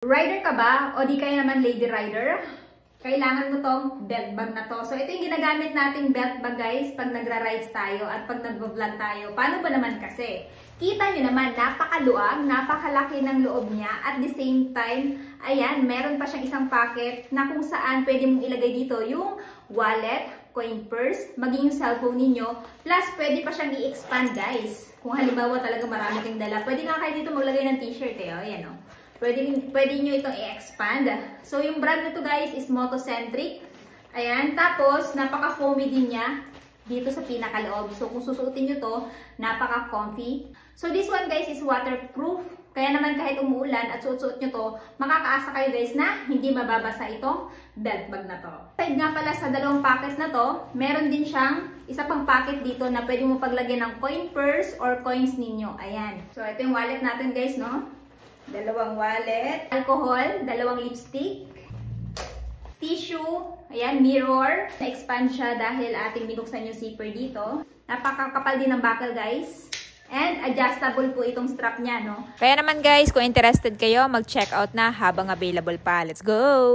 Rider ka ba? O di kaya naman lady rider? Kailangan mo tong belt bag na to. So, ito yung ginagamit nating belt bag, guys, pag nagra-rides tayo at pag nag-vlog tayo. Paano ba naman kasi? Kita nyo naman, napakaluwag, napakalaki ng loob niya. At the same time, ayan, meron pa siyang isang pocket na kung saan pwede mong ilagay dito yung wallet, coin purse, maging yung cellphone ninyo. Plus, pwede pa siyang i-expand, guys. Kung halimbawa talaga marami kang dala, pwede nga kayo dito maglagay ng t-shirt, eh. O, ayan, o. Pwede nyo itong i-expand. So, yung brand na to, guys, is Motocentric. Ayan. Tapos, napaka-foamy din niya dito sa pinakaloob. So, kung susuotin nyo to, napaka-comfy. So, this one, guys, is waterproof. Kaya naman kahit umuulan at suot-suot nyo to, makakaasa kayo, guys, na hindi mababasa itong belt bag na to. Aside nga pala sa dalawang pockets na to, meron din siyang isa pang pocket dito na pwede mo paglagyan ng coin purse or coins ninyo. Ayan. So, ito yung wallet natin, guys, no? Dalawang wallet, alcohol, dalawang lipstick, tissue, ayan, mirror. Na-expand siya dahil ating binuksan yung zipper dito. Napakakapal din ng buckle, guys. And adjustable po itong strap niya, no? Kaya naman guys, kung interested kayo, mag-check out na habang available pa. Let's go!